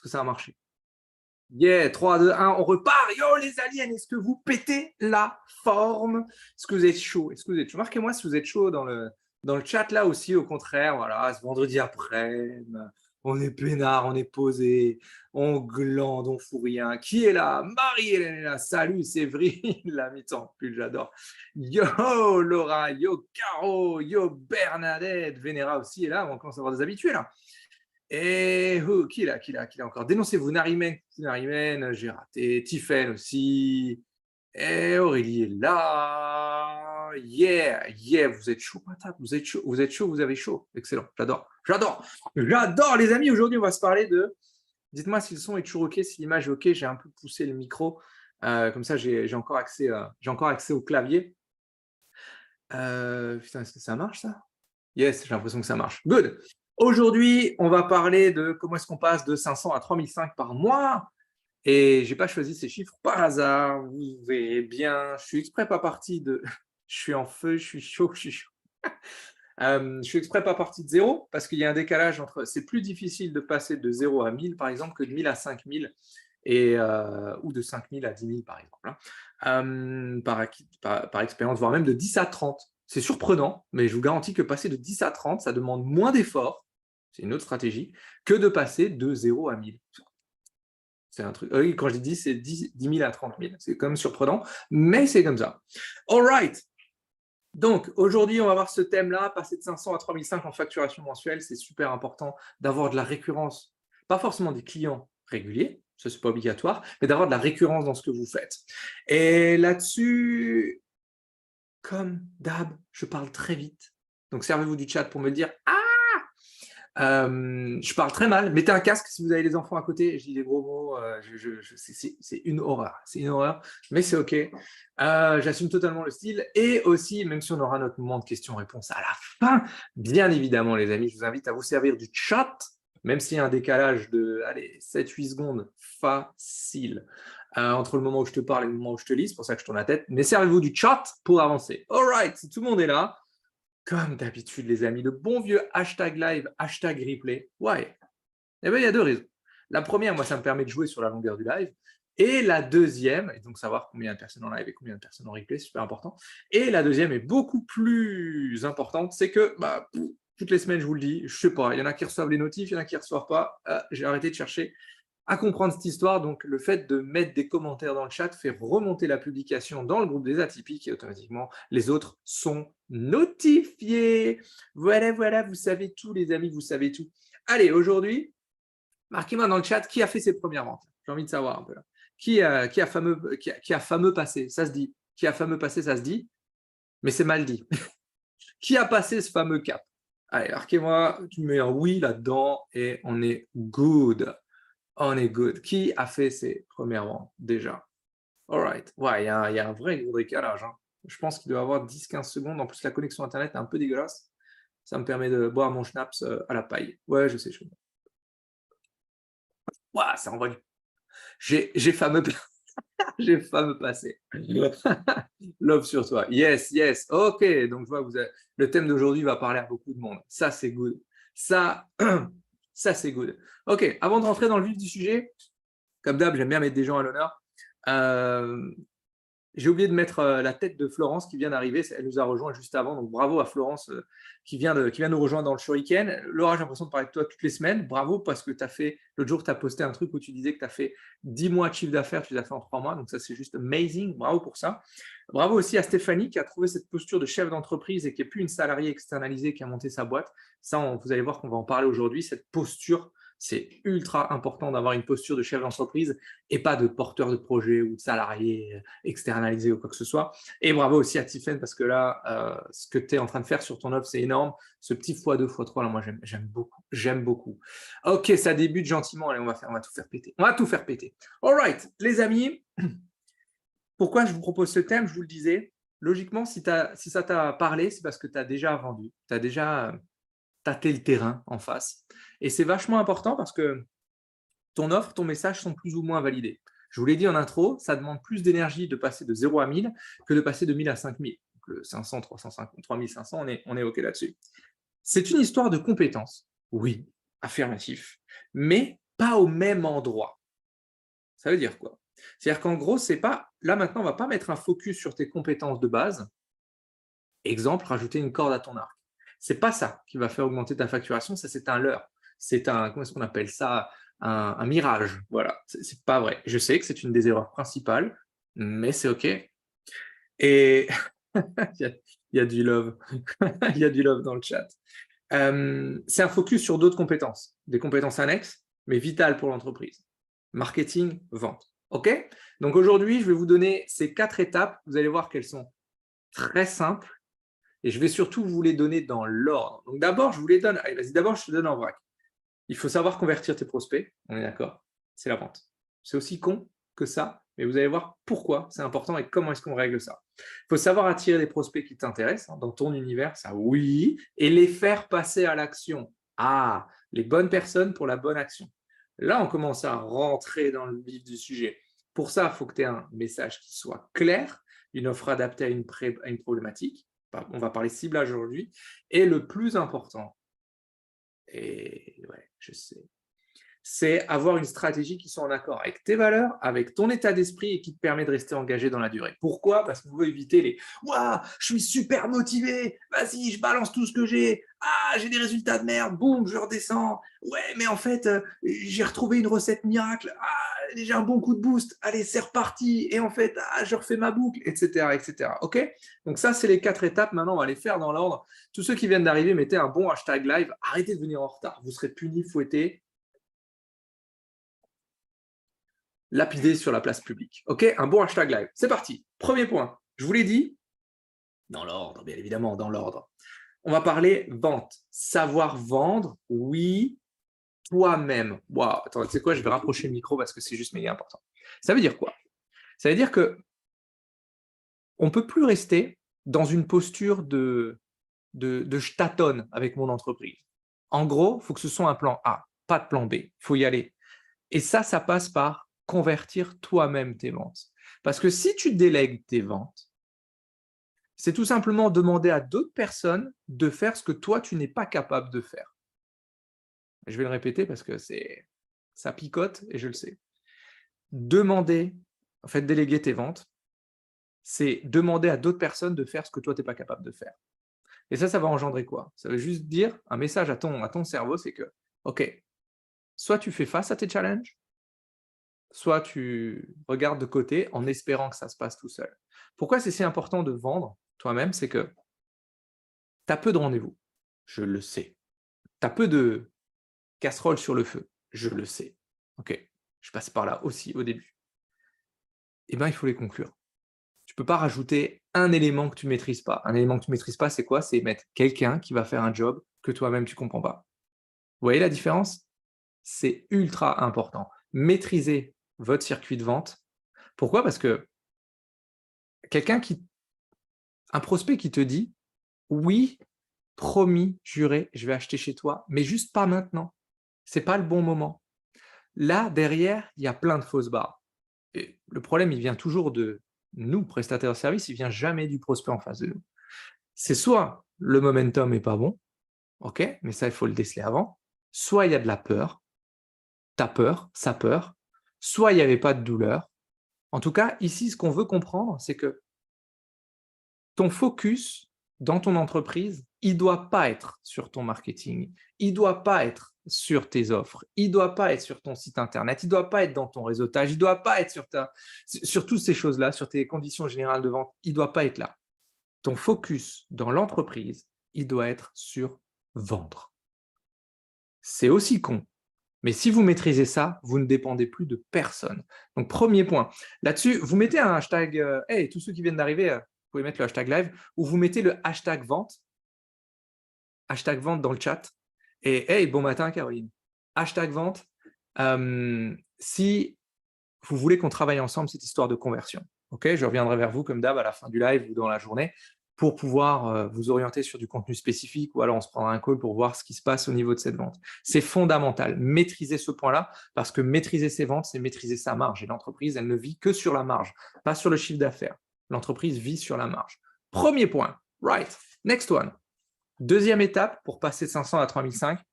que ça a marché? Yeah, 3, 2, 1, on repart. Yo les aliens, est-ce que vous pétez la forme? Est-ce que vous êtes chaud? Est-ce que vous êtes chaud? Marquez-moi si vous êtes chaud dans le chat là aussi, au contraire, voilà, ce vendredi après, on est peinard, on est posé, on glande, on fout rien. Qui est là? Marie-Hélène est là. Salut, Séverine, la mi-temps, plus j'adore. Yo Laura, yo Caro, yo Bernadette, Vénéra aussi est là, on commence à avoir des habitués là. Et qui est là, qui est là encore? Dénoncez-vous, Narimen, j'ai raté. Tiffen aussi. Et Aurélie est là. Yeah, yeah, vous êtes chaud patate, vous êtes chaud, vous avez chaud. Excellent, j'adore les amis. Aujourd'hui, on va se parler de. Dites-moi si le son est toujours OK, si l'image est OK. J'ai un peu poussé le micro. Comme ça, j'ai encore accès au clavier. Putain, est-ce que ça marche ça? Yes, j'ai l'impression que ça marche. Good. Aujourd'hui, on va parler de comment est-ce qu'on passe de 500 à 3005 par mois. Et j'ai pas choisi ces chiffres par hasard. Vous verrez bien, je suis exprès pas parti de. Je suis en feu, je suis chaud, je suis chaud. Je suis exprès pas parti de zéro parce qu'il y a un décalage entre. C'est plus difficile de passer de 0 à 1000 par exemple que de 1000 à 5000 ou de 5000 à 10 000 par exemple, hein. Par expérience, voire même de 10 à 30. C'est surprenant, mais je vous garantis que passer de 10 à 30, ça demande moins d'efforts, c'est une autre stratégie, que de passer de 0 à 1000. C'est un truc. Oui, quand je dis 10, c'est 10 000 à 30 000. C'est quand même surprenant, mais c'est comme ça. All right. Donc, aujourd'hui, on va voir ce thème-là, passer de 500 à 3005 en facturation mensuelle. C'est super important d'avoir de la récurrence. Pas forcément des clients réguliers, ça, c'est pas obligatoire, mais d'avoir de la récurrence dans ce que vous faites. Et là-dessus, comme d'hab, je parle très vite. Donc, servez-vous du chat pour me le dire. Je parle très mal. Mettez un casque si vous avez les enfants à côté. Je dis des gros mots. C'est une horreur. C'est une horreur, mais c'est OK. J'assume totalement le style. Et aussi, même si on aura notre moment de questions-réponses à la fin, bien évidemment, les amis, je vous invite à vous servir du chat, même s'il y a un décalage de 7-8 secondes facile entre le moment où je te parle et le moment où je te lis. C'est pour ça que je tourne la tête. Mais servez-vous du chat pour avancer. All right, si tout le monde est là. Comme d'habitude, les amis, le bon vieux hashtag live, hashtag replay. Ouais. Eh bien, il y a deux raisons. La première, moi, ça me permet de jouer sur la longueur du live. Et la deuxième, et donc savoir combien de personnes en live et combien de personnes en replay, c'est super important. Et la deuxième est beaucoup plus importante, c'est que toutes les semaines, je vous le dis, je sais pas, il y en a qui reçoivent les notifs, il y en a qui ne reçoivent pas. J'ai arrêté de chercher à comprendre cette histoire. Donc, le fait de mettre des commentaires dans le chat fait remonter la publication dans le groupe des atypiques et automatiquement, les autres sont notifiés. Voilà, voilà, vous savez tout, les amis, vous savez tout. Allez, aujourd'hui, marquez-moi dans le chat qui a fait ses premières ventes. J'ai envie de savoir un peu là. Qui a fameux passé? Ça se dit. Qui a fameux passé, ça se dit, mais c'est mal dit. Qui a passé ce fameux cap? Allez, marquez-moi, tu mets un oui là-dedans et on est good. On est good. Qui a fait ses premières ventes déjà? All right. Ouais, il y a un vrai gros décalage, hein. Je pense qu'il doit y avoir 10-15 secondes. En plus, la connexion Internet est un peu dégueulasse. Ça me permet de boire mon schnapps à la paille. Ouais, je sais. Ouais, ça envoie. J'ai fameux, j'ai fameux passé. Love sur toi. Yes, yes. Ok, donc je vois, le thème d'aujourd'hui va parler à beaucoup de monde. Ça, c'est good. Ça, ça c'est good. Ok, avant de rentrer dans le vif du sujet, comme d'hab, j'aime bien mettre des gens à l'honneur. J'ai oublié de mettre la tête de Florence qui vient d'arriver. Elle nous a rejoint juste avant. Donc bravo à Florence qui vient nous rejoindre dans le Shuriken. Laura, j'ai l'impression de parler de toi toutes les semaines. Bravo parce que tu as fait, l'autre jour, tu as posté un truc où tu disais que tu as fait 10 mois de chiffre d'affaires, tu l'as fait en 3 mois. Donc ça, c'est juste amazing. Bravo pour ça. Bravo aussi à Stéphanie qui a trouvé cette posture de chef d'entreprise et qui n'est plus une salariée externalisée qui a monté sa boîte. Ça, vous allez voir qu'on va en parler aujourd'hui. Cette posture, c'est ultra important d'avoir une posture de chef d'entreprise et pas de porteur de projet ou de salarié externalisé ou quoi que ce soit. Et bravo aussi à Tiffen parce que là, ce que tu es en train de faire sur ton offre, c'est énorme. Ce petit x2, x3, là, moi, j'aime beaucoup. J'aime beaucoup. Ok, ça débute gentiment. Allez, on va tout faire péter. On va tout faire péter. All right, les amis. Pourquoi je vous propose ce thème? Je vous le disais. Logiquement, si ça t'a parlé, c'est parce que tu as déjà vendu. Tu as déjà tâté le terrain en face. Et c'est vachement important parce que ton offre, ton message sont plus ou moins validés. Je vous l'ai dit en intro, ça demande plus d'énergie de passer de 0 à 1000 que de passer de 1000 à 5000. Donc, 500, 350, 3500, on est OK là-dessus. C'est une histoire de compétences, oui, affirmatif, mais pas au même endroit. Ça veut dire quoi? C'est-à-dire qu'en gros, c'est pas là maintenant, on va pas mettre un focus sur tes compétences de base. Exemple, rajouter une corde à ton arc. C'est pas ça qui va faire augmenter ta facturation, ça c'est un leurre. C'est un, comment est-ce qu'on appelle ça? Un mirage. Voilà, c'est pas vrai. Je sais que c'est une des erreurs principales, mais c'est OK. Et il y a du love. Il y a du love dans le chat. C'est un focus sur d'autres compétences, des compétences annexes, mais vitales pour l'entreprise. Marketing, vente. OK? Donc aujourd'hui, je vais vous donner ces 4 étapes. Vous allez voir qu'elles sont très simples et je vais surtout vous les donner dans l'ordre. Donc d'abord, je vous les donne. Allez, vas-y, d'abord, je te donne en vrac. Il faut savoir convertir tes prospects. On est d'accord? C'est la vente. C'est aussi con que ça, mais vous allez voir pourquoi c'est important et comment est-ce qu'on règle ça. Il faut savoir attirer des prospects qui t'intéressent dans ton univers, ça oui, et les faire passer à l'action. Ah, les bonnes personnes pour la bonne action. Là, on commence à rentrer dans le vif du sujet. Pour ça, il faut que tu aies un message qui soit clair, une offre adaptée à une problématique. On va parler ciblage aujourd'hui. Et le plus important, et ouais, je sais, c'est avoir une stratégie qui soit en accord avec tes valeurs, avec ton état d'esprit et qui te permet de rester engagé dans la durée. Pourquoi? Parce qu'on veut éviter les « Waouh, je suis super motivé, vas-y, je balance tout ce que j'ai, ah, j'ai des résultats de merde, boum, je redescends, ouais, mais en fait, j'ai retrouvé une recette miracle, ah, j'ai un bon coup de boost, allez, c'est reparti, et en fait, ah, je refais ma boucle, etc. etc. OK? Donc ça, c'est les 4 étapes, maintenant, on va les faire dans l'ordre. Tous ceux qui viennent d'arriver, mettez un bon hashtag live, arrêtez de venir en retard, vous serez punis, fouettés, lapidé sur la place publique. OK? Un bon hashtag live. C'est parti. Premier point. Je vous l'ai dit, dans l'ordre, bien évidemment, dans l'ordre. On va parler vente. Savoir vendre, oui, toi-même. Waouh, attends, tu sais quoi? Je vais rapprocher le micro parce que c'est juste méga important. Ça veut dire quoi? Ça veut dire que on ne peut plus rester dans une posture de je tâtonne avec mon entreprise. En gros, il faut que ce soit un plan A, pas de plan B. Il faut y aller. Et ça passe par convertir toi-même tes ventes. Parce que si tu délègues tes ventes, c'est tout simplement demander à d'autres personnes de faire ce que toi, tu n'es pas capable de faire. Je vais le répéter parce que ça picote et je le sais. Demander, en fait, déléguer tes ventes, c'est demander à d'autres personnes de faire ce que toi, tu n'es pas capable de faire. Et ça va engendrer quoi? Ça veut juste dire un message à ton cerveau, c'est que, OK, soit tu fais face à tes challenges, soit tu regardes de côté en espérant que ça se passe tout seul. Pourquoi c'est si important de vendre toi-même? C'est que tu as peu de rendez-vous, je le sais. Tu as peu de casseroles sur le feu, je le sais. OK, je passe par là aussi au début. Eh bien, il faut les conclure. Tu ne peux pas rajouter un élément que tu ne maîtrises pas. Un élément que tu ne maîtrises pas, c'est quoi? C'est mettre quelqu'un qui va faire un job que toi-même tu ne comprends pas. Vous voyez la différence? C'est ultra important. Maîtriser votre circuit de vente. Pourquoi? Parce que un prospect qui te dit oui, promis, juré, je vais acheter chez toi, mais juste pas maintenant. C'est pas le bon moment. Là, derrière, il y a plein de fausses barres. Et le problème, il vient toujours de nous, prestataires de service, il vient jamais du prospect en face de nous. C'est soit le momentum est pas bon, ok, mais ça, il faut le déceler avant, soit il y a de la peur, ta peur, sa peur, soit il n'y avait pas de douleur. En tout cas, ici, ce qu'on veut comprendre, c'est que ton focus dans ton entreprise, il ne doit pas être sur ton marketing, il ne doit pas être sur tes offres, il ne doit pas être sur ton site internet, il ne doit pas être dans ton réseautage, il ne doit pas être sur toutes ces choses-là, sur tes conditions générales de vente, il ne doit pas être là. Ton focus dans l'entreprise, il doit être sur vendre. C'est aussi con, mais si vous maîtrisez ça, vous ne dépendez plus de personne. Donc, premier point. Là-dessus, vous mettez un hashtag, hey, tous ceux qui viennent d'arriver, vous pouvez mettre le hashtag live, ou vous mettez le hashtag vente dans le chat. Et hey, bon matin, Caroline. Hashtag vente. Si vous voulez qu'on travaille ensemble cette histoire de conversion, ok, je reviendrai vers vous comme d'hab à la fin du live ou dans la journée pour pouvoir vous orienter sur du contenu spécifique ou alors on se prendra un call pour voir ce qui se passe au niveau de cette vente. C'est fondamental, maîtriser ce point-là parce que maîtriser ses ventes, c'est maîtriser sa marge et l'entreprise, elle ne vit que sur la marge, pas sur le chiffre d'affaires. L'entreprise vit sur la marge. Premier point, right, next one. Deuxième étape pour passer de 500 à 3005, il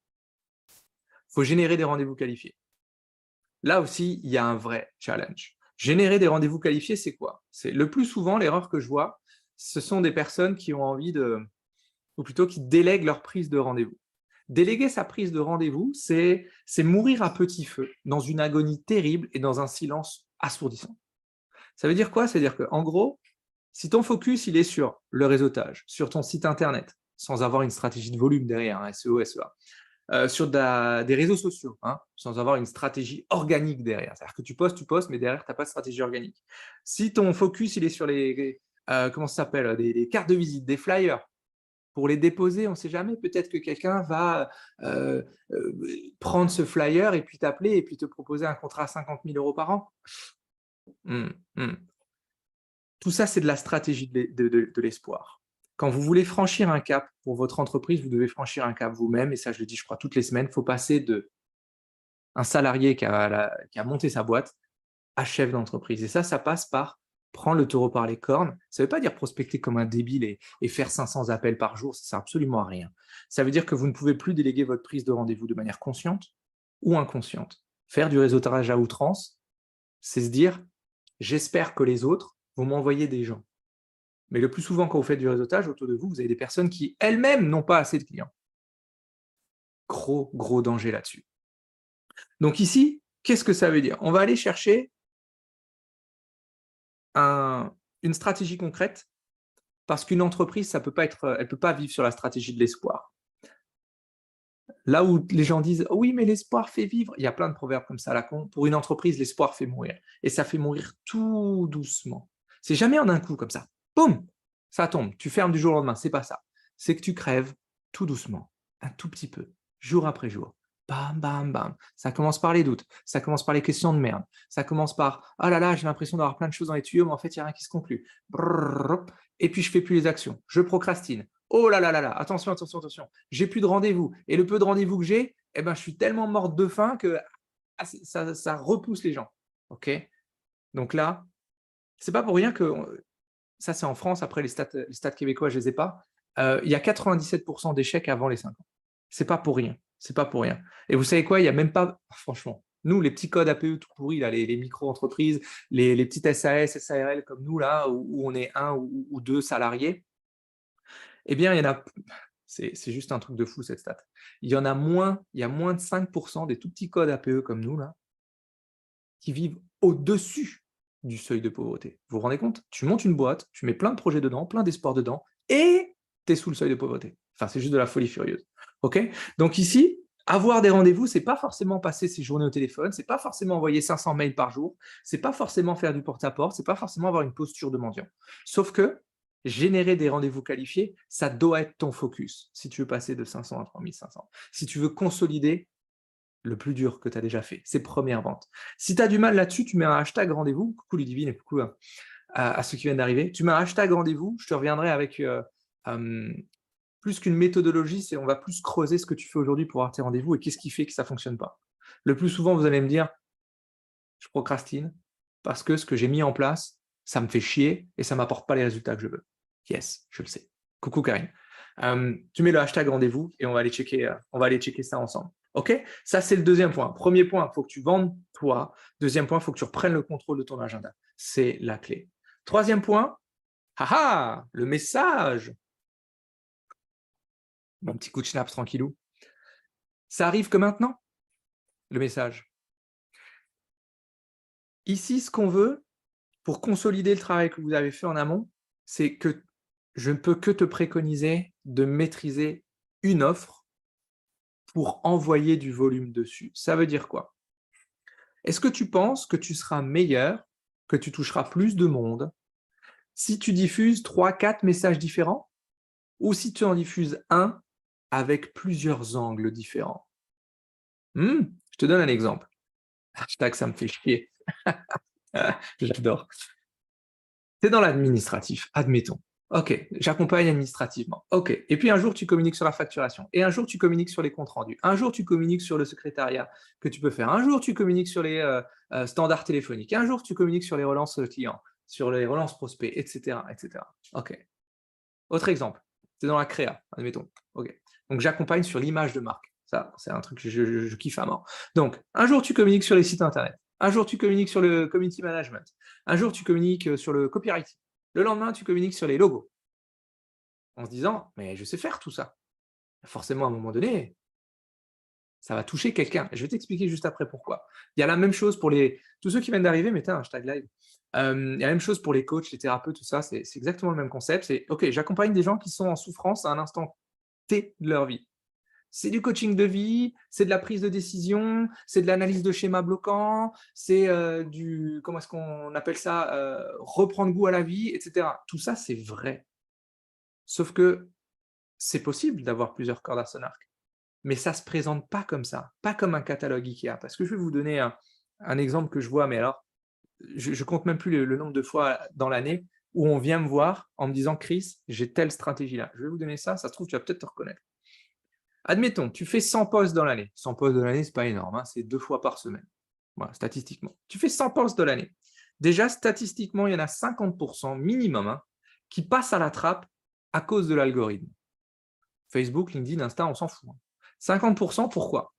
faut générer des rendez-vous qualifiés. Là aussi, il y a un vrai challenge. Générer des rendez-vous qualifiés, c'est quoi? C'est le plus souvent, l'erreur que je vois, ce sont des personnes qui ont envie de, ou plutôt qui délèguent leur prise de rendez-vous. Déléguer sa prise de rendez-vous, c'est mourir à petit feu, dans une agonie terrible et dans un silence assourdissant. Ça veut dire quoi? C'est-à-dire qu'en gros, si ton focus il est sur le réseautage, sur ton site internet, sans avoir une stratégie de volume derrière, hein, SEO, SEA, sur des réseaux sociaux, hein, sans avoir une stratégie organique derrière. C'est-à-dire que tu postes, mais derrière, tu n'as pas de stratégie organique. Si ton focus il est sur comment ça s'appelle, des cartes de visite, des flyers, pour les déposer, on ne sait jamais, peut-être que quelqu'un va prendre ce flyer et puis t'appeler et puis te proposer un contrat à 50 000 € par an. Mmh, mmh. Tout ça, c'est de la stratégie de l'espoir. Quand vous voulez franchir un cap pour votre entreprise, vous devez franchir un cap vous-même, et ça, je le dis, je crois, toutes les semaines. Il faut passer d'un salarié qui a monté sa boîte à chef d'entreprise. Et ça passe par prendre le taureau par les cornes. Ça ne veut pas dire prospecter comme un débile et faire 500 appels par jour, ça ne sert absolument à rien. Ça veut dire que vous ne pouvez plus déléguer votre prise de rendez-vous de manière consciente ou inconsciente. Faire du réseautage à outrance, c'est se dire, j'espère que les autres vont m'envoyer des gens. Mais le plus souvent, quand vous faites du réseautage, autour de vous, vous avez des personnes qui elles-mêmes n'ont pas assez de clients. Gros, gros danger là-dessus. Donc ici, qu'est-ce que ça veut dire? On va aller chercher une stratégie concrète, parce qu'une entreprise, elle ne peut pas vivre sur la stratégie de l'espoir. Là où les gens disent « Oui, mais l'espoir fait vivre », il y a plein de proverbes comme ça à la con. Pour une entreprise, l'espoir fait mourir. Et ça fait mourir tout doucement. C'est jamais en un coup comme ça. Boum, ça tombe. Tu fermes du jour au lendemain. C'est pas ça. C'est que tu crèves tout doucement, un tout petit peu, jour après jour. Bam, bam, bam. Ça commence par les doutes. Ça commence par les questions de merde. Ça commence par « Ah là là, j'ai l'impression d'avoir plein de choses dans les tuyaux, mais en fait, il n'y a rien qui se conclut. » Et puis, je fais plus les actions. Je procrastine. Oh là là là là, attention, attention, attention, j'ai plus de rendez-vous. Et le peu de rendez-vous que j'ai, eh ben, je suis tellement morte de faim que ça repousse les gens. OK? Donc là, c'est pas pour rien que, ça c'est en France, après les stats québécois, je les ai pas, il y a 97% d'échecs avant les 5 ans. C'est pas pour rien, c'est pas pour rien. Et vous savez quoi? Il y a même pas, franchement, nous, les petits codes APE tout pourris, là, les micro-entreprises, les petites SAS, SARL comme nous, là, où on est un ou deux salariés, eh bien, il y en a, c'est juste un truc de fou cette stat. Il y a moins de 5% des tout petits codes APE comme nous, là, qui vivent au-dessus du seuil de pauvreté. Vous vous rendez compte? Tu montes une boîte, tu mets plein de projets dedans, plein d'espoir dedans, et tu es sous le seuil de pauvreté. Enfin, c'est juste de la folie furieuse. OK? Donc ici, avoir des rendez-vous, c'est pas forcément passer ses journées au téléphone, c'est pas forcément envoyer 500 mails par jour, c'est pas forcément faire du porte-à-porte, c'est pas forcément avoir une posture de mendiant. Sauf que générer des rendez-vous qualifiés, ça doit être ton focus si tu veux passer de 500 à 3500. Si tu veux consolider le plus dur que tu as déjà fait, ces premières ventes. Si tu as du mal là-dessus, tu mets un hashtag rendez-vous. Coucou Ludivine et coucou à ceux qui viennent d'arriver. Tu mets un hashtag rendez-vous, je te reviendrai avec plus qu'une méthodologie, c'est on va plus creuser ce que tu fais aujourd'hui pour avoir tes rendez-vous et qu'est-ce qui fait que ça ne fonctionne pas. Le plus souvent, vous allez me dire, je procrastine parce que ce que j'ai mis en place, ça me fait chier et ça ne m'apporte pas les résultats que je veux. Yes, je le sais. Coucou Karine. Tu mets le hashtag rendez-vous et on va aller checker ça ensemble. OK? Ça, c'est le deuxième point. Premier point, il faut que tu vendes toi. Deuxième point, il faut que tu reprennes le contrôle de ton agenda. C'est la clé. Troisième point, haha, le message. Mon petit coup de schnaps tranquillou. Ça arrive que maintenant, le message. Ici, ce qu'on veut, pour consolider le travail que vous avez fait en amont, c'est que je ne peux que te préconiser de maîtriser une offre pour envoyer du volume dessus. Ça veut dire quoi? Est-ce que tu penses que tu seras meilleur, que tu toucheras plus de monde si tu diffuses 3, 4 messages différents ou si tu en diffuses un avec plusieurs angles différents? Je te donne un exemple. Hashtag ça me fait chier. J'adore. Tu es dans l'administratif, admettons. OK, j'accompagne administrativement. OK. Et puis un jour, tu communiques sur la facturation. Et un jour, tu communiques sur les comptes rendus. Un jour, tu communiques sur le secrétariat que tu peux faire. Un jour, tu communiques sur les standards téléphoniques. Un jour, tu communiques sur les relances clients, sur les relances prospects, etc., etc. OK. Autre exemple. Tu es dans la créa, admettons. OK. Donc, j'accompagne sur l'image de marque. Ça, c'est un truc que je kiffe à mort. Donc, un jour, tu communiques sur les sites Internet. Un jour, tu communiques sur le community management. Un jour, tu communiques sur le copywriting. Le lendemain, tu communiques sur les logos. En se disant, mais je sais faire tout ça. Forcément, à un moment donné, ça va toucher quelqu'un. Je vais t'expliquer juste après pourquoi. Il y a la même chose pour tous ceux qui viennent d'arriver, mettez un hashtag live. Il y a la même chose pour les coachs, les thérapeutes, tout ça. C'est exactement le même concept. C'est, OK, j'accompagne des gens qui sont en souffrance à un instant T de leur vie. C'est du coaching de vie, c'est de la prise de décision, c'est de l'analyse de schémas bloquants, c'est comment est-ce qu'on appelle ça, reprendre goût à la vie, etc. Tout ça, c'est vrai. Sauf que c'est possible d'avoir plusieurs cordes à son arc. Mais ça ne se présente pas comme ça, pas comme un catalogue IKEA. Parce que je vais vous donner un exemple que je vois, mais alors, je ne compte même plus le nombre de fois dans l'année où on vient me voir en me disant, Chris, j'ai telle stratégie-là. Je vais vous donner ça, ça se trouve, tu vas peut-être te reconnaître. Admettons, tu fais 100 posts dans l'année. 100 posts de l'année, ce n'est pas énorme, hein, c'est 2 fois par semaine. Voilà, statistiquement. Tu fais 100 posts de l'année. Déjà, statistiquement, il y en a 50% minimum qui passent à la trappe à cause de l'algorithme. Facebook, LinkedIn, Insta, on s'en fout. 50%, pourquoi?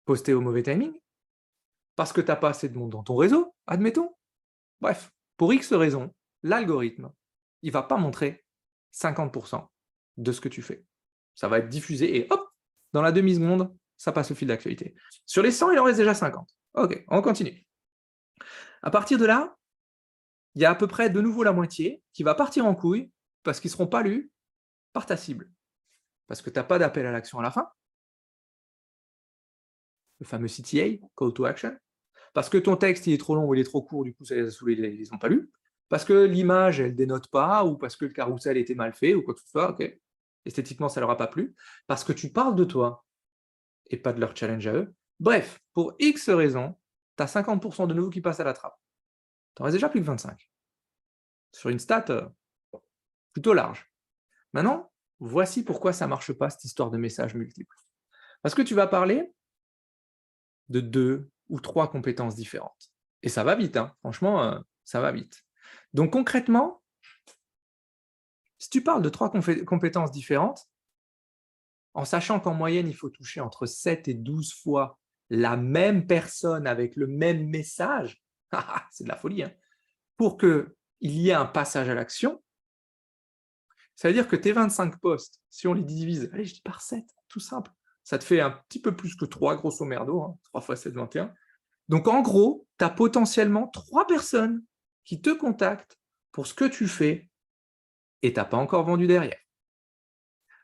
Poster au mauvais timing? Parce que tu n'as pas assez de monde dans ton réseau, admettons. Bref, pour X raisons, l'algorithme, il ne va pas montrer 50% de ce que tu fais. Ça va être diffusé et hop, dans la demi-seconde, ça passe au fil d'actualité. Sur les 100, il en reste déjà 50. Ok, on continue. À partir de là, il y a à peu près de nouveau la moitié qui va partir en couille parce qu'ils ne seront pas lus par ta cible. Parce que tu n'as pas d'appel à l'action à la fin, le fameux CTA, Call to Action, parce que ton texte il est trop long ou il est trop court, du coup ça les a saoulés, ils les ont pas lus, parce que l'image elle dénote pas, ou parce que le carrousel était mal fait, ou quoi que ce soit, ok, esthétiquement ça leur a pas plu, parce que tu parles de toi et pas de leur challenge à eux. Bref, pour X raisons, tu as 50% de nouveaux qui passent à la trappe. Tu en restes déjà plus que 25. Sur une stat plutôt large. Maintenant, voici pourquoi ça marche pas cette histoire de messages multiples. Parce que tu vas parler de 2 ou 3 compétences différentes. Et ça va vite, hein. Franchement, ça va vite. Donc concrètement, si tu parles de 3 compétences différentes, en sachant qu'en moyenne, il faut toucher entre 7 et 12 fois la même personne avec le même message, c'est de la folie, hein, pour qu'il y ait un passage à l'action, ça veut dire que tes 25 postes, si on les divise, allez, je dis par 7, tout simple, ça te fait un petit peu plus que 3, grosso merdo, hein, 3 fois 7, 21. Donc en gros, tu as potentiellement 3 personnes qui te contactent pour ce que tu fais et tu n'as pas encore vendu derrière.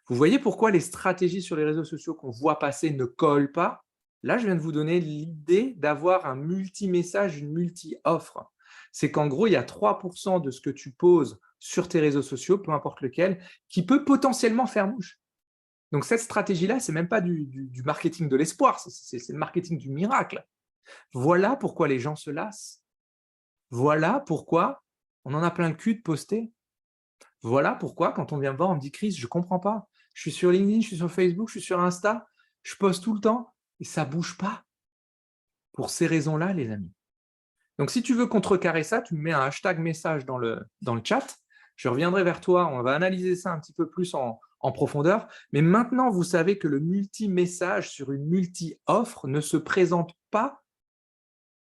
Vous voyez pourquoi les stratégies sur les réseaux sociaux qu'on voit passer ne collent pas? Là, je viens de vous donner l'idée d'avoir un multi-message, une multi-offre. C'est qu'en gros, il y a 3% de ce que tu poses sur tes réseaux sociaux, peu importe lequel, qui peut potentiellement faire mouche. Donc cette stratégie-là, ce n'est même pas du marketing de l'espoir, c'est le marketing du miracle. Voilà pourquoi les gens se lassent. Voilà pourquoi on en a plein le cul de poster. Voilà pourquoi, quand on vient me voir, on me dit Chris, je ne comprends pas. Je suis sur LinkedIn, je suis sur Facebook, je suis sur Insta, je poste tout le temps et ça ne bouge pas. Pour ces raisons-là, les amis. Donc, si tu veux contrecarrer ça, tu me mets un hashtag message dans le chat. Je reviendrai vers toi, on va analyser ça un petit peu plus en profondeur. Mais maintenant, vous savez que le multi-message sur une multi-offre ne se présente pas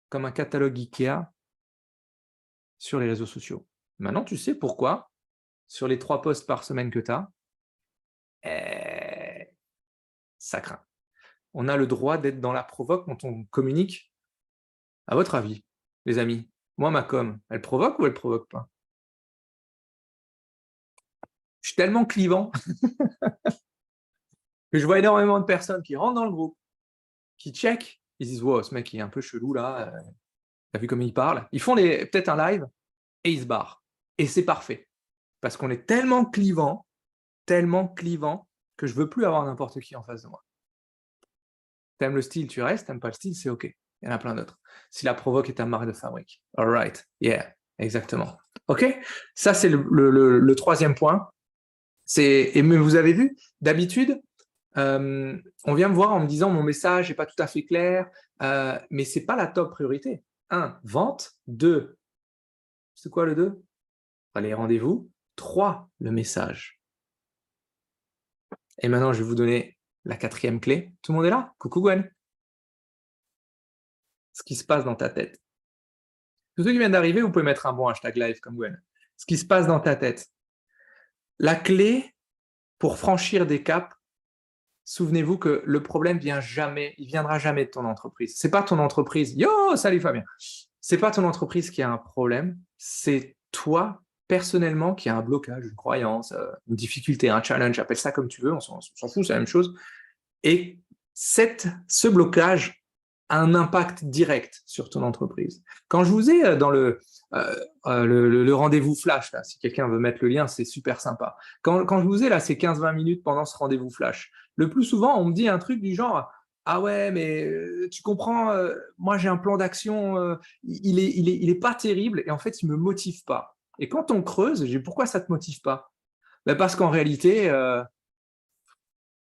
comme un catalogue IKEA sur les réseaux sociaux. Maintenant, tu sais pourquoi, sur les 3 posts par semaine que tu as, ça craint. On a le droit d'être dans la provoque quand on communique. À votre avis, les amis, moi, ma com, elle provoque ou elle provoque pas? Je suis tellement clivant que je vois énormément de personnes qui rentrent dans le groupe, qui check, ils disent wow, ce mec il est un peu chelou là, t'as vu comme il parle? Ils font peut-être un live et ils se barrent. Et c'est parfait. Parce qu'on est tellement clivant, que je veux plus avoir n'importe qui en face de moi. T'aimes le style, tu restes, t'aimes pas le style, c'est ok. Il y en a plein d'autres. Si la provoque est ta marque de fabrique. All right, yeah, exactement. Ok. Ça, c'est le troisième point. Mais vous avez vu, d'habitude, on vient me voir en me disant mon message n'est pas tout à fait clair, mais ce n'est pas la top priorité. 1, vente. 2, c'est quoi le 2? Les rendez-vous. 3, le message. Et maintenant, je vais vous donner La quatrième clé, tout le monde est là? Coucou Gwen. Ce qui se passe dans ta tête. Tous ceux qui viennent d'arriver, vous pouvez mettre un bon hashtag live comme Gwen. Ce qui se passe dans ta tête. La clé pour franchir des caps, souvenez-vous que le problème vient jamais, il viendra jamais de ton entreprise. C'est pas ton entreprise. Yo, salut Fabien. C'est pas ton entreprise qui a un problème, c'est toi personnellement qui a un blocage, une croyance, une difficulté, un challenge, appelle ça comme tu veux, on s'en fout, c'est la même chose. Et ce blocage a un impact direct sur ton entreprise. Quand je vous ai dans le rendez-vous flash, là, si quelqu'un veut mettre le lien, c'est super sympa. Quand je vous ai là ces 15-20 minutes pendant ce rendez-vous flash, le plus souvent, on me dit un truc du genre « Ah ouais, mais tu comprends, moi j'ai un plan d'action, il est pas terrible et en fait, il me motive pas. » Et quand on creuse, j'ai pourquoi ça te motive pas? Ben parce qu'en réalité,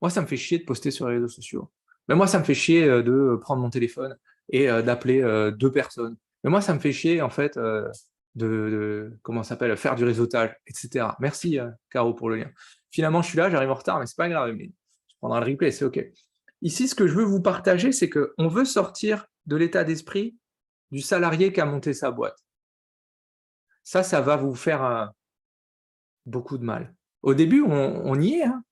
moi, ça me fait chier de poster sur les réseaux sociaux. Mais moi, ça me fait chier de prendre mon téléphone et d'appeler deux personnes. Mais moi, ça me fait chier, en fait, comment ça s'appelle, faire du réseautage, etc. Merci, Caro, pour le lien. Finalement, je suis là, j'arrive en retard, mais c'est pas grave. Mais je prendrai le replay, c'est OK. Ici, ce que je veux vous partager, c'est qu'on veut sortir de l'état d'esprit du salarié qui a monté sa boîte. Ça va vous faire beaucoup de mal. Au début, on y est, hein.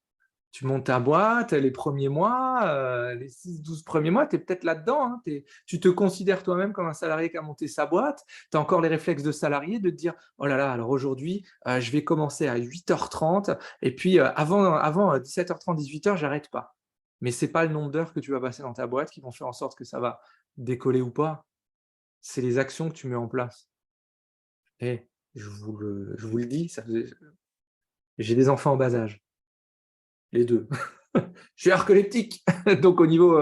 Tu montes ta boîte, les premiers mois, les 6-12 premiers mois, tu es peut-être là-dedans. Hein, tu te considères toi-même comme un salarié qui a monté sa boîte. Tu as encore les réflexes de salarié de te dire « Oh là là, alors aujourd'hui, je vais commencer à 8h30 et puis avant 17h30, 18h, j'arrête pas. » Mais ce n'est pas le nombre d'heures que tu vas passer dans ta boîte qui vont faire en sorte que ça va décoller ou pas. C'est les actions que tu mets en place. Et je vous le dis, j'ai des enfants en bas âge. Les deux. Je suis narcoleptique, donc au niveau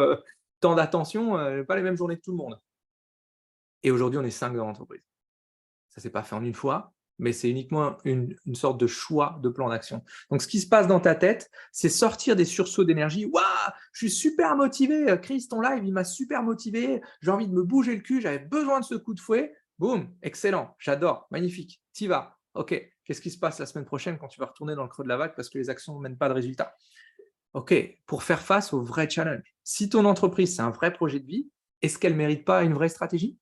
temps d'attention, pas les mêmes journées que tout le monde. Et aujourd'hui, on est 5 dans l'entreprise. Ça ne s'est pas fait en une fois, mais c'est uniquement une sorte de choix de plan d'action. Donc, ce qui se passe dans ta tête, c'est sortir des sursauts d'énergie. Waouh, je suis super motivé. Chris, ton live, il m'a super motivé. J'ai envie de me bouger le cul. J'avais besoin de ce coup de fouet. Boum, excellent. J'adore. Magnifique. T'y vas. OK. Qu'est-ce qui se passe la semaine prochaine quand tu vas retourner dans le creux de la vague parce que les actions ne mènent pas de résultats? OK, pour faire face au vrai challenge. Si ton entreprise, c'est un vrai projet de vie, est-ce qu'elle ne mérite pas une vraie stratégie?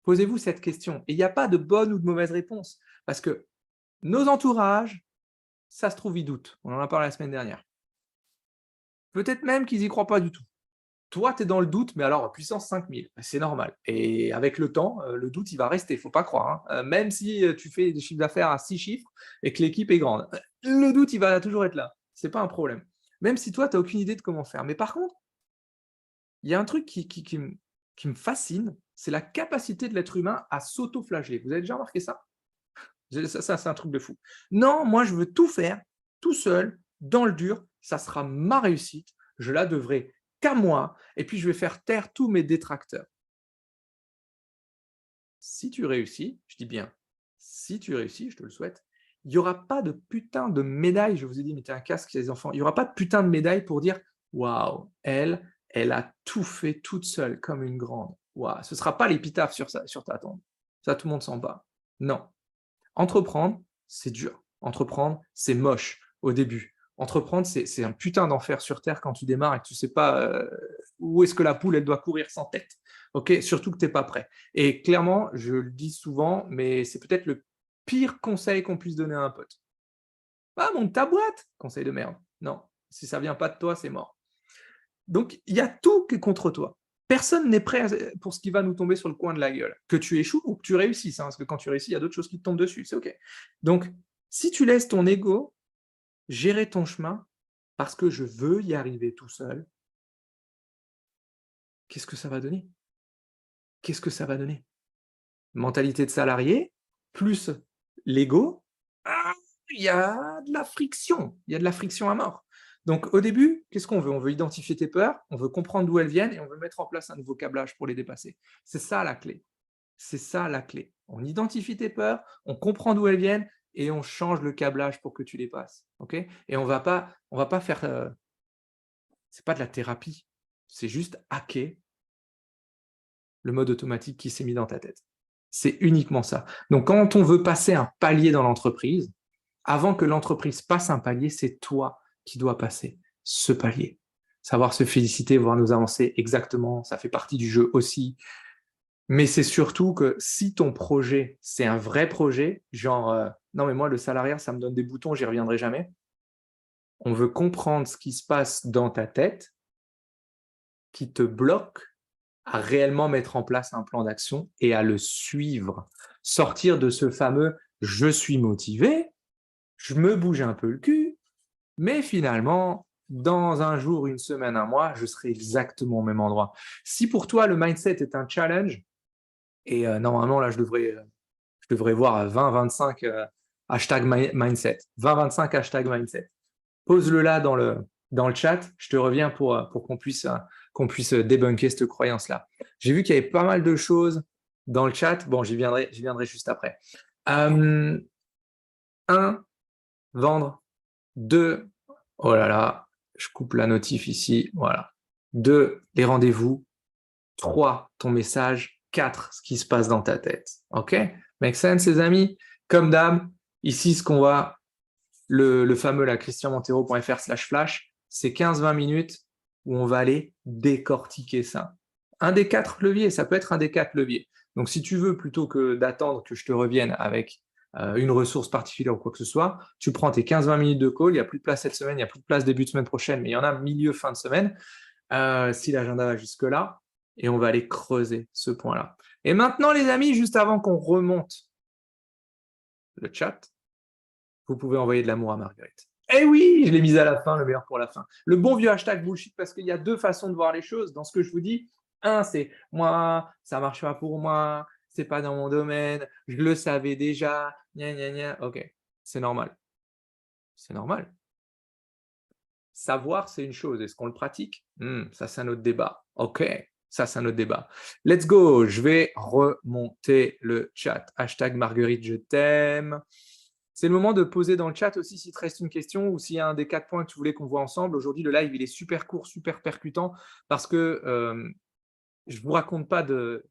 Posez-vous cette question. Et il n'y a pas de bonne ou de mauvaise réponse. Parce que nos entourages, ça se trouve, ils doutent. On en a parlé la semaine dernière. Peut-être même qu'ils n'y croient pas du tout. Toi, tu es dans le doute, mais alors puissance 5000, c'est normal. Et avec le temps, le doute, il va rester, il ne faut pas croire. Hein. Même si tu fais des chiffres d'affaires à 6 chiffres et que l'équipe est grande, le doute, il va toujours être là. Ce n'est pas un problème. Même si toi, tu n'as aucune idée de comment faire. Mais par contre, il y a un truc qui me fascine, c'est la capacité de l'être humain à s'auto-flageller. Vous avez déjà remarqué ça? Ça, c'est un truc de fou. Non, moi, je veux tout faire, tout seul, dans le dur. Ça sera ma réussite. Je la devrai qu'à moi. Et puis, je vais faire taire tous mes détracteurs. Si tu réussis, je dis bien, si tu réussis, je te le souhaite, il n'y aura pas de putain de médaille. Je vous ai dit, mettez un casque, les enfants. Il n'y aura pas de putain de médaille pour dire waouh, elle a tout fait toute seule comme une grande. Waouh, ce ne sera pas l'épitaphe sur ta tombe. Ça, tout le monde s'en bat. Non. Entreprendre, c'est dur. Entreprendre, c'est moche au début. Entreprendre, c'est un putain d'enfer sur Terre quand tu démarres et que tu ne sais pas où est-ce que la poule, elle doit courir sans tête. Okay, surtout que tu n'es pas prêt. Et clairement, je le dis souvent, mais c'est peut-être le pire conseil qu'on puisse donner à un pote. Ah, monte ta boîte, conseil de merde. Non, si ça ne vient pas de toi, c'est mort. Donc, il y a tout qui est contre toi. Personne n'est prêt pour ce qui va nous tomber sur le coin de la gueule. Que tu échoues ou que tu réussisses, hein, parce que quand tu réussis, il y a d'autres choses qui te tombent dessus, c'est OK. Donc, si tu laisses ton ego gérer ton chemin parce que je veux y arriver tout seul, qu'est-ce que ça va donner? Qu'est-ce que ça va donner? Mentalité de salarié, plus l'ego, il y a de la friction. Il y a de la friction à mort. Donc, au début, qu'est-ce qu'on veut? On veut identifier tes peurs, on veut comprendre d'où elles viennent et on veut mettre en place un nouveau câblage pour les dépasser. C'est ça la clé. C'est ça la clé. On identifie tes peurs, on comprend d'où elles viennent et on change le câblage pour que tu les passes. Okay, et on va pas faire... c'est pas de la thérapie. C'est juste hacker le mode automatique qui s'est mis dans ta tête. C'est uniquement ça. Donc, quand on veut passer un palier dans l'entreprise, avant que l'entreprise passe un palier, c'est toi qui dois passer. ce palier. Savoir se féliciter, voir nos avancées, exactement, ça fait partie du jeu aussi. Mais c'est surtout que si ton projet, c'est un vrai projet, genre, non mais moi le salariat, ça me donne des boutons, j'y reviendrai jamais. On veut comprendre ce qui se passe dans ta tête qui te bloque à réellement mettre en place un plan d'action et à le suivre. Sortir de ce fameux « je suis motivé, je me bouge un peu le cul, mais finalement, dans un jour, une semaine, un mois, je serai exactement au même endroit ». Si pour toi, le mindset est un challenge, et normalement, là, je devrais voir 20-25 hashtag mindset. 20-25 hashtag mindset. Pose-le là dans le chat. Je te reviens pour qu'on puisse débunker cette croyance-là. J'ai vu qu'il y avait pas mal de choses dans le chat. Bon, j'y viendrai juste après. 1, vendre. 2, oh là là, je coupe la notif ici. Voilà. 2, les rendez-vous. 3, ton message. 4, ce qui se passe dans ta tête. OK? Make sense, les amis? Comme d'hab, ici, ce qu'on va, le fameux là, christianmontero.fr/flash, c'est 15-20 minutes où on va aller décortiquer ça. Un des 4 leviers, ça peut être un des 4 leviers. Donc, si tu veux, plutôt que d'attendre que je te revienne avec une ressource particulière ou quoi que ce soit, tu prends tes 15-20 minutes de call, il n'y a plus de place cette semaine, il n'y a plus de place début de semaine prochaine, mais il y en a milieu, fin de semaine, si l'agenda va jusque-là, et on va aller creuser ce point-là. Et maintenant, les amis, juste avant qu'on remonte le chat, vous pouvez envoyer de l'amour à Marguerite. Eh oui, je l'ai mise à la fin, le meilleur pour la fin. Le bon vieux hashtag bullshit, parce qu'il y a 2 façons de voir les choses dans ce que je vous dis. Un, c'est moi, ça ne marche pas pour moi, c'est pas dans mon domaine, je le savais déjà, gna gna gna. Ok, c'est normal. C'est normal. Savoir, c'est une chose. Est-ce qu'on le pratique? Ça, c'est un autre débat. Ok, ça, c'est un autre débat. Let's go. Je vais remonter le chat. Hashtag Marguerite, je t'aime. C'est le moment de poser dans le chat aussi s'il te reste une question ou s'il y a un des 4 points que tu voulais qu'on voit ensemble. Aujourd'hui, le live, il est super court, super percutant parce que je ne vous raconte pas de…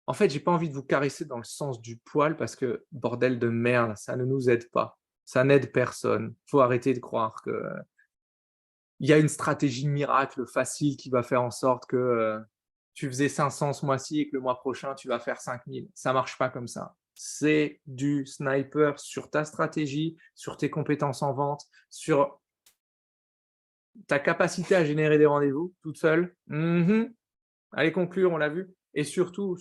En fait, j'ai pas envie de vous caresser dans le sens du poil parce que, bordel de merde, ça ne nous aide pas. Ça n'aide personne. Il faut arrêter de croire que… Il y a une stratégie miracle facile qui va faire en sorte que tu faisais 500 ce mois-ci et que le mois prochain, tu vas faire 5000. Ça ne marche pas comme ça. C'est du sniper sur ta stratégie, sur tes compétences en vente, sur ta capacité à générer des rendez-vous toute seule. Allez conclure, on l'a vu. Et surtout,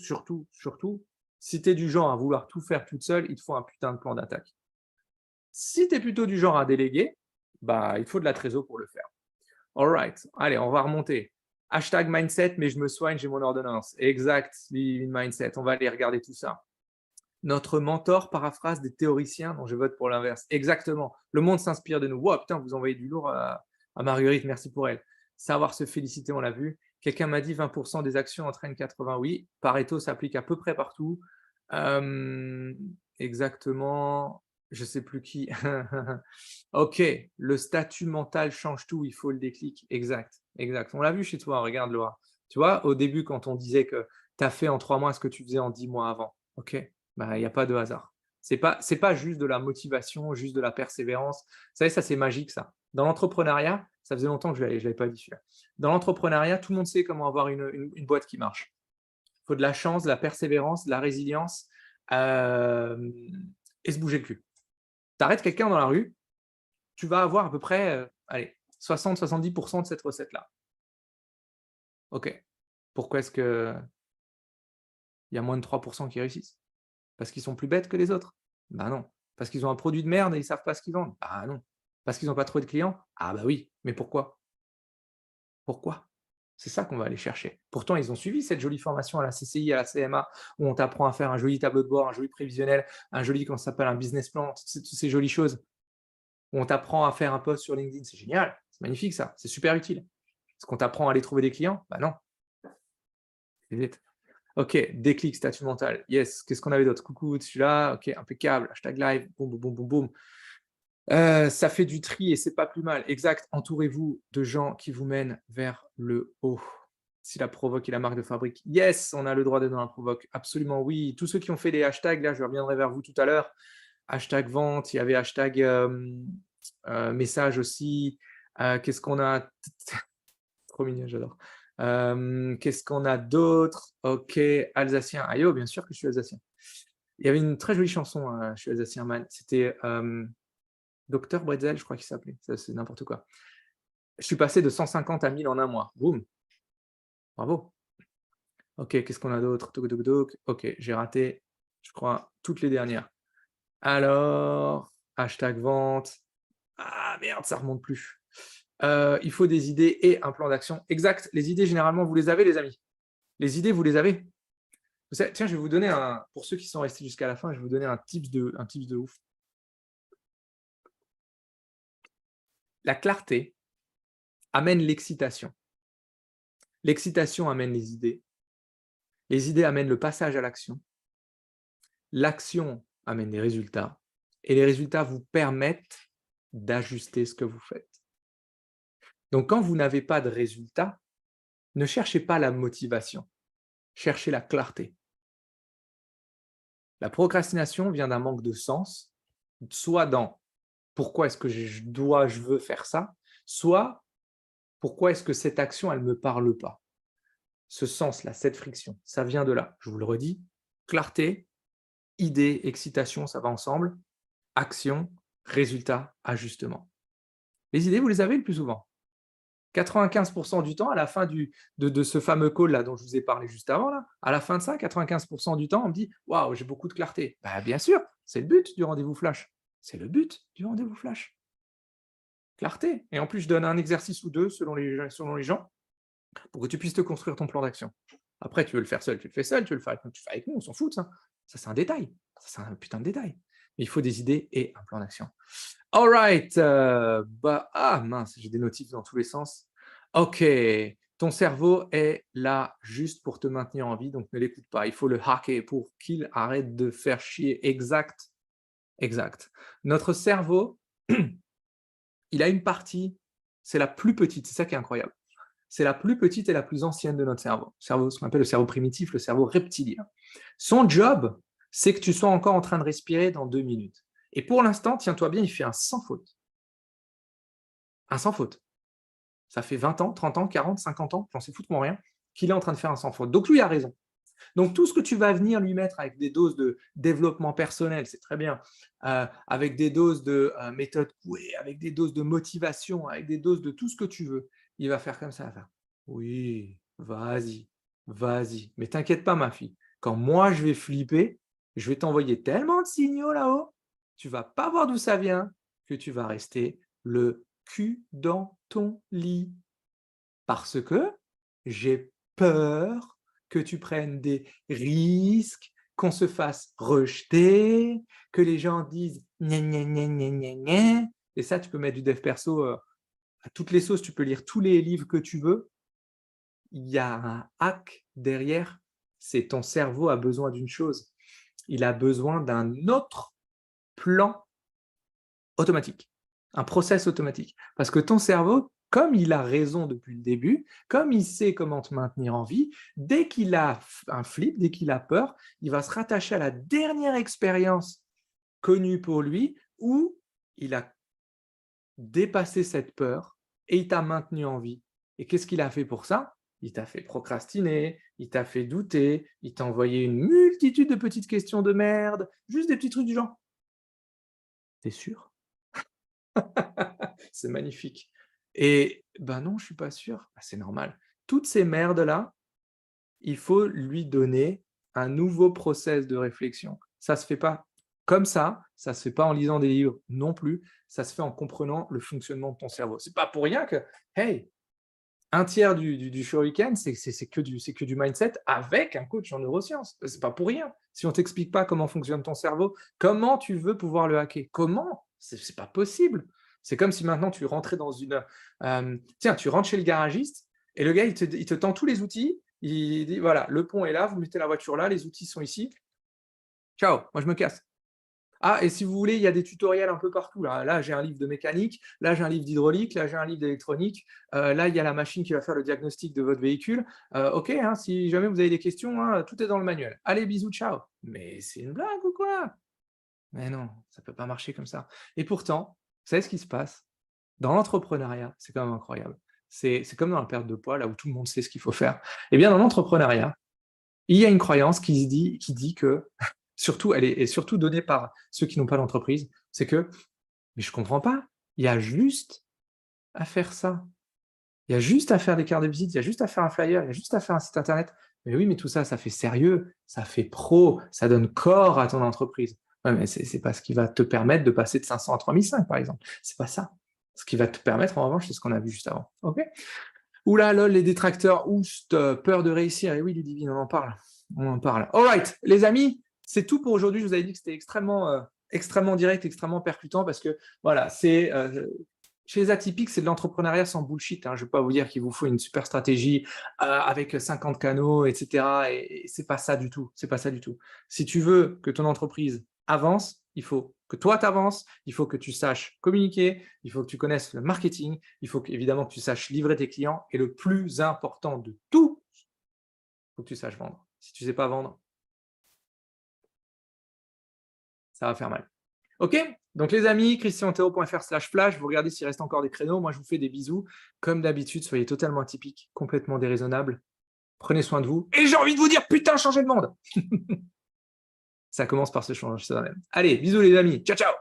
si tu es du genre à vouloir tout faire toute seule, il te faut un putain de plan d'attaque. Si tu es plutôt du genre à déléguer, bah, il faut de la trésor pour le faire. All right. Allez, on va remonter. Hashtag mindset, mais je me soigne, j'ai mon ordonnance. Exact, mindset. On va aller regarder tout ça. Notre mentor paraphrase des théoriciens dont je vote pour l'inverse. Exactement. Le monde s'inspire de nous. Wow, putain, vous envoyez du lourd à Marguerite, merci pour elle. Savoir se féliciter, on l'a vu. Quelqu'un m'a dit 20% des actions entraînent 80. Oui, Pareto s'applique à peu près partout. Exactement. Je ne sais plus qui. Ok, le statut mental change tout, il faut le déclic. Exact, exact. On l'a vu chez toi, regarde Laura. Tu vois, au début, quand on disait que tu as fait en 3 mois ce que tu faisais en 10 mois avant, ok, bah, il n'y a pas de hasard. C'est pas juste de la motivation, juste de la persévérance. Vous savez, ça, c'est magique, ça. Dans l'entrepreneuriat, ça faisait longtemps que je ne l'avais pas dit celui-là. Dans l'entrepreneuriat, tout le monde sait comment avoir une boîte qui marche. Il faut de la chance, de la persévérance, de la résilience et se bouger le cul. Tu arrêtes quelqu'un dans la rue, tu vas avoir à peu près 60-70% de cette recette-là. Ok. Pourquoi est-ce qu'il y a moins de 3% qui réussissent? Parce qu'ils sont plus bêtes que les autres? Bah non. Parce qu'ils ont un produit de merde et ils ne savent pas ce qu'ils vendent? Bah non. Parce qu'ils n'ont pas trouvé de clients? Ah bah oui. Mais pourquoi? Pourquoi? C'est ça qu'on va aller chercher. Pourtant, ils ont suivi cette jolie formation à la CCI, à la CMA, où on t'apprend à faire un joli tableau de bord, un joli prévisionnel, un joli, comment ça s'appelle, un business plan, toutes ces jolies choses. Où on t'apprend à faire un post sur LinkedIn, c'est génial, c'est magnifique ça, c'est super utile. Est-ce qu'on t'apprend à aller trouver des clients? Bah non. Ok, déclic, statut mental. Yes, qu'est-ce qu'on avait d'autre? Coucou, celui-là, ok, impeccable, hashtag live, boum, boum, boum, boum, boum. Ça fait du tri et c'est pas plus mal. Exact, entourez-vous de gens qui vous mènent vers le haut. Si la provoque est la marque de fabrique, yes, on a le droit d'être dans la provoque, absolument oui. Tous ceux qui ont fait les hashtags, là, je reviendrai vers vous tout à l'heure. Hashtag vente, il y avait hashtag message aussi. Qu'est-ce qu'on a? Trop mignon, j'adore. Qu'est-ce qu'on a d'autre? OK, alsacien. Ah yo, bien sûr que je suis alsacien. Il y avait une très jolie chanson, je suis alsacien man. C'était, Docteur Bretzel, je crois qu'il s'appelait. Ça, c'est n'importe quoi. Je suis passé de 150 à 1000 en un mois. Boum, bravo. OK, qu'est-ce qu'on a d'autre? Toc toc toc. OK, j'ai raté, je crois, toutes les dernières. Alors, hashtag vente. Ah merde, ça remonte plus. Il faut des idées et un plan d'action. Exact, les idées, généralement, vous les avez, les amis? Les idées, vous les avez? Vous savez, tiens, je vais vous donner un pour ceux qui sont restés jusqu'à la fin, je vais vous donner un tips de ouf. La clarté amène l'excitation. L'excitation amène les idées amènent le passage à l'action, l'action amène des résultats et les résultats vous permettent d'ajuster ce que vous faites. Donc quand vous n'avez pas de résultat, ne cherchez pas la motivation, cherchez la clarté. La procrastination vient d'un manque de sens, soit dans pourquoi est-ce que je veux faire ça, soit pourquoi est-ce que cette action, elle ne me parle pas. Ce sens-là, cette friction, ça vient de là. Je vous le redis, clarté, idée, excitation, ça va ensemble. Action, résultat, ajustement. Les idées, vous les avez le plus souvent. 95% du temps, à la fin de ce fameux call là dont je vous ai parlé juste avant, là, à la fin de ça, 95% du temps, on me dit waouh, j'ai beaucoup de clarté. Bah, bien sûr, c'est le but du rendez-vous flash. C'est le but du rendez-vous flash. Clarté. Et en plus, je donne un exercice ou deux selon les gens pour que tu puisses te construire ton plan d'action. Après, tu veux le faire seul, tu le fais seul, tu veux le faire avec nous, tu le fais avec nous, on s'en fout de ça. Ça, c'est un détail. Ça, c'est un putain de détail. Mais il faut des idées et un plan d'action. All right. Mince, j'ai des notifs dans tous les sens. OK. Ton cerveau est là juste pour te maintenir en vie, donc ne l'écoute pas. Il faut le hacker pour qu'il arrête de faire chier. Exact. Exact. Notre cerveau, il a une partie, c'est la plus petite, c'est ça qui est incroyable. C'est la plus petite et la plus ancienne de notre cerveau. Ce qu'on appelle le cerveau primitif, le cerveau reptilien. Son job, c'est que tu sois encore en train de respirer dans 2 minutes. Et pour l'instant, tiens-toi bien, il fait un sans faute. Un sans faute. Ça fait 20 ans, 30 ans, 40, 50 ans, j'en sais foutrement rien, qu'il est en train de faire un sans faute. Donc lui a raison. Donc tout ce que tu vas venir lui mettre avec des doses de développement personnel, c'est très bien, avec des doses de méthode Coué, avec des doses de motivation, avec des doses de tout ce que tu veux, il va faire comme ça. Va. Oui, vas-y, vas-y. Mais t'inquiète pas, ma fille. Quand moi je vais flipper, je vais t'envoyer tellement de signaux là-haut, tu vas pas voir d'où ça vient, que tu vas rester le cul dans ton lit. Parce que j'ai peur que tu prennes des risques, qu'on se fasse rejeter, que les gens disent gna gna gna gna gna gna. Et ça, tu peux mettre du dev perso à toutes les sauces, tu peux lire tous les livres que tu veux. Il y a un hack derrière, c'est ton cerveau a besoin d'une chose. Il a besoin d'un autre plan automatique, un process automatique. Parce que ton cerveau, comme il a raison depuis le début, comme il sait comment te maintenir en vie, dès qu'il a un flip, dès qu'il a peur, il va se rattacher à la dernière expérience connue pour lui où il a dépassé cette peur et il t'a maintenu en vie. Et qu'est-ce qu'il a fait pour ça? Il t'a fait procrastiner, il t'a fait douter, il t'a envoyé une multitude de petites questions de merde, juste des petits trucs du genre. T'es sûr? C'est magnifique. Et ben non, je suis pas sûr. Bah, c'est normal. Toutes ces merdes-là, il faut lui donner un nouveau process de réflexion. Ça se fait pas comme ça se fait pas en lisant des livres non plus, ça se fait en comprenant le fonctionnement de ton cerveau. C'est pas pour rien que, hey, un tiers du shuriken, c'est que du mindset avec un coach en neurosciences. C'est pas pour rien. Si on t'explique pas comment fonctionne ton cerveau, comment tu veux pouvoir le hacker? Comment? C'est pas possible. C'est comme si maintenant tu rentrais dans une, tiens, tu rentres chez le garagiste et le gars il te tend tous les outils. Il dit voilà, le pont est là, vous mettez la voiture là, les outils sont ici. Ciao, moi je me casse. Ah, et si vous voulez, il y a des tutoriels un peu partout. Là j'ai un livre de mécanique, là j'ai un livre d'hydraulique, là j'ai un livre d'électronique, là il y a la machine qui va faire le diagnostic de votre véhicule. Ok, hein, si jamais vous avez des questions, hein, tout est dans le manuel. Allez, bisous, ciao. Mais c'est une blague ou quoi? Mais non, ça ne peut pas marcher comme ça. Et pourtant, vous savez ce qui se passe? Dans l'entrepreneuriat, c'est quand même incroyable. C'est comme dans la perte de poids, là où tout le monde sait ce qu'il faut faire. Eh bien, dans l'entrepreneuriat, il y a une croyance qui dit que, surtout, elle est surtout donnée par ceux qui n'ont pas d'entreprise, c'est que, mais je comprends pas, il y a juste à faire ça. Il y a juste à faire des cartes de visite, il y a juste à faire un flyer, il y a juste à faire un site internet. Mais oui, mais tout ça, ça fait sérieux, ça fait pro, ça donne corps à ton entreprise. Ouais, mais c'est pas ce qui va te permettre de passer de 500 à 3005, par exemple. C'est pas ça. Ce qui va te permettre, en revanche, c'est ce qu'on a vu juste avant. OK? Oula, lol, les détracteurs, oust, peur de réussir. Et oui, Ludivine, on en parle. On en parle. All right, les amis, c'est tout pour aujourd'hui. Je vous avais dit que c'était extrêmement direct, extrêmement percutant parce que, voilà, chez les atypiques, c'est de l'entrepreneuriat sans bullshit. Hein. Je ne vais pas vous dire qu'il vous faut une super stratégie avec 50 canaux, etc. Et c'est pas ça du tout. C'est pas ça du tout. Si tu veux que ton entreprise avance, il faut que toi tu avances, il faut que tu saches communiquer, il faut que tu connaisses le marketing, il faut évidemment que tu saches livrer tes clients. Et le plus important de tout, il faut que tu saches vendre. Si tu ne sais pas vendre, ça va faire mal. OK? Donc les amis, christianthero.fr/flash, vous regardez s'il reste encore des créneaux. Moi, je vous fais des bisous. Comme d'habitude, soyez totalement atypiques, complètement déraisonnables. Prenez soin de vous. Et j'ai envie de vous dire, putain, changez le monde. Ça commence par se changer soi-même. Allez, bisous les amis. Ciao, ciao.